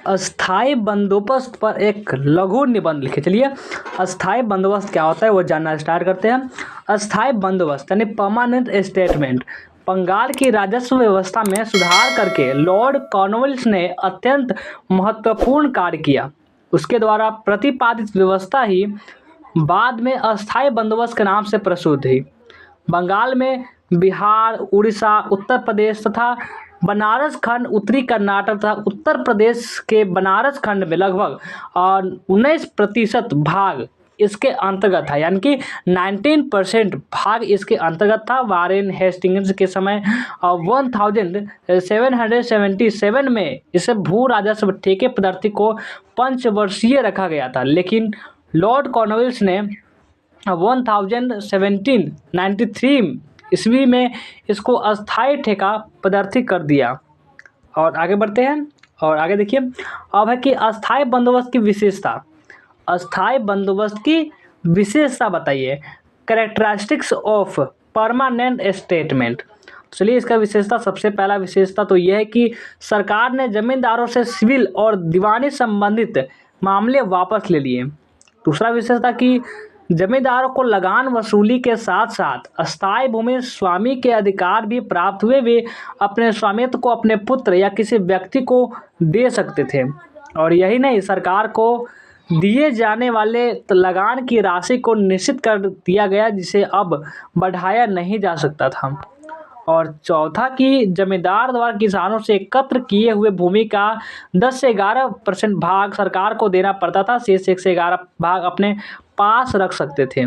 अस्थाई बंदोबस्त पर एक लघु निबंध लिखे। चलिए अस्थाई बंदोबस्त क्या होता है वो जानना स्टार्ट करते हैं। अस्थाई बंदोबस्त यानी परमानेंट स्टेटमेंट बंगाल की राजस्व व्यवस्था में सुधार करके लॉर्ड कॉर्नवालिस ने अत्यंत महत्वपूर्ण कार्य किया। उसके द्वारा प्रतिपादित व्यवस्था ही बाद में अस्थाई बंदोबस्त के नाम से प्रसिद्ध हुई। बंगाल में बिहार, उड़ीसा, उत्तर प्रदेश तथा बनारस खंड, उत्तरी कर्नाटक तथा उत्तर प्रदेश के बनारस खंड में लगभग 19% भाग इसके अंतर्गत था, यानी कि 19% भाग इसके अंतर्गत था। वारेन हेस्टिंग्स के समय 1777 में इसे भू राजस्व ठेके पद्धति को पंचवर्षीय रखा गया था, लेकिन लॉर्ड कॉर्नवालिस ने 1793 ईस्वी में इसको अस्थाई ठेका पद्धति कर दिया। और आगे बढ़ते हैं और आगे देखिए अब है कि अस्थाई बंदोबस्त की विशेषता। अस्थाई बंदोबस्त की विशेषता बताइए। Characteristics of permanent statement. चलिए इसका विशेषता, सबसे पहला विशेषता तो यह है कि सरकार ने जमींदारों से सिविल और दीवानी संबंधित मामले वापस ले लिए। दूसरा विशेषता कि जमींदारों को लगान वसूली के साथ साथ अस्थाई भूमि स्वामी के अधिकार भी प्राप्त हुए। वे अपने स्वामित्व को अपने पुत्र या किसी व्यक्ति को दे सकते थे। और यही नहीं, सरकार को दिए जाने वाले लगान की राशि को निश्चित कर दिया गया, जिसे अब बढ़ाया नहीं जा सकता था। और चौथा कि जमींदार द्वारा किसानों से एकत्र किए हुए भूमि का 10 से 11% भाग सरकार को देना पड़ता था। शेष 1 से 11 भाग अपने पास रख सकते थे।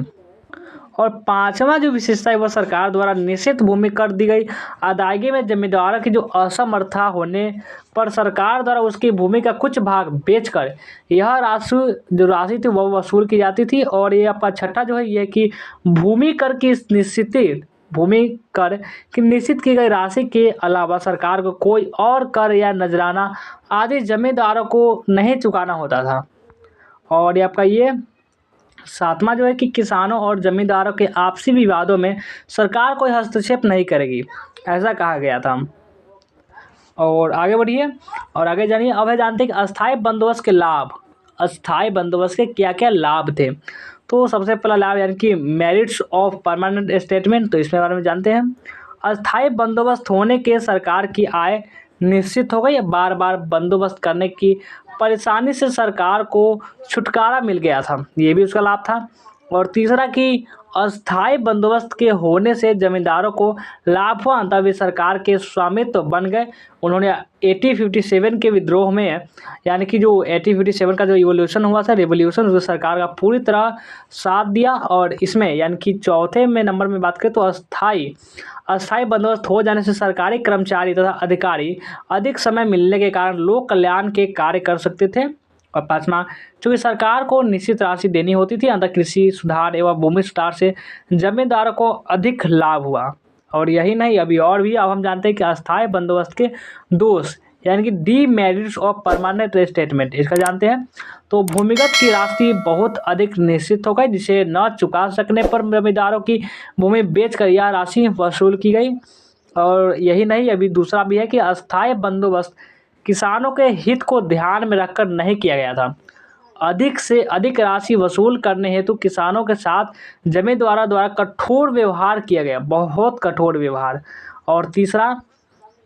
और पांचवा जो विशेषता है वह सरकार द्वारा निश्चित भूमि कर दी गई अदायगी में जमींदारों की जो असमर्थता होने पर सरकार द्वारा उसकी भूमि का कुछ भाग बेचकर यह राशि थी वह वसूल की जाती थी। और ये आपका छठा जो है ये कि भूमि कर की निश्चित की गई राशि के अलावा सरकार को कोई और कर या नजराना आदि जमींदारों को नहीं चुकाना होता था। और ये आपका ये सातवां जो है कि किसानों और जमींदारों के आपसी विवादों में सरकार कोई हस्तक्षेप नहीं करेगी, ऐसा कहा गया था। और आगे बढ़िए और आगे जानिए। अब है जानते हैं कि अस्थाई बंदोबस्त के लाभ। अस्थाई बंदोबस्त के क्या क्या लाभ थे। तो सबसे पहला लाभ यानी कि मेरिट्स ऑफ परमानेंट स्टेटमेंट, तो इसके बारे में जानते हैं। अस्थाई बंदोबस्त होने के सरकार की आय निश्चित हो गई। बार बार बंदोबस्त करने की परेशानी से सरकार को छुटकारा मिल गया था, ये भी उसका लाभ था। और तीसरा कि अस्थाई बंदोबस्त के होने से जमींदारों को लाभ हुआ, तब वे सरकार के स्वामित्व बन गए। उन्होंने 1857 के विद्रोह में, यानी कि जो 1857 का जो इवोल्यूशन हुआ था, रेवोल्यूशन, उसको सरकार का पूरी तरह साथ दिया। और इसमें यानी कि चौथे में नंबर में बात करें तो अस्थाई बंदोबस्त हो जाने से सरकारी कर्मचारी तथा अधिकारी अधिक समय मिलने के कारण लोक कल्याण के कार्य कर सकते थे। और पाँचवा, चूँकि सरकार को निश्चित राशि देनी होती थी, अतः कृषि सुधार एवं भूमि सुधार से जमींदारों को अधिक लाभ हुआ। और यही नहीं, अभी और भी अब हम जानते हैं कि अस्थाई बंदोबस्त के दोष यानी कि डीमेरिट्स ऑफ परमानेंट स्टेटमेंट, इसका जानते हैं। तो भूमिगत की राशि बहुत अधिक निश्चित हो गई, जिसे न चुका सकने पर जमींदारों की भूमि बेचकर यह राशि वसूल की गई। और यही नहीं, अभी दूसरा भी है कि अस्थाई बंदोबस्त किसानों के हित को ध्यान में रखकर नहीं किया गया था। अधिक से अधिक राशि वसूल करने हेतु किसानों के साथ जमींदारों द्वारा कठोर व्यवहार किया गया, बहुत कठोर व्यवहार। और तीसरा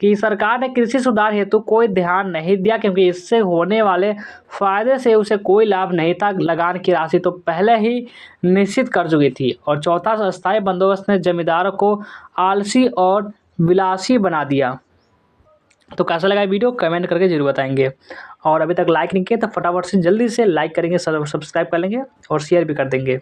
कि सरकार ने कृषि सुधार हेतु कोई ध्यान नहीं दिया, क्योंकि इससे होने वाले फायदे से उसे कोई लाभ नहीं था। लगान की राशि तो पहले ही निश्चित कर चुकी थी। और चौथा, अस्थाई बंदोबस्त ने जमींदारों को आलसी और विलासी बना दिया। तो कैसा लगा वीडियो कमेंट करके जरूर बताएंगे। और अभी तक लाइक नहीं किया तो फटाफट से जल्दी से लाइक करेंगे, सब्सक्राइब कर लेंगे और शेयर भी कर देंगे।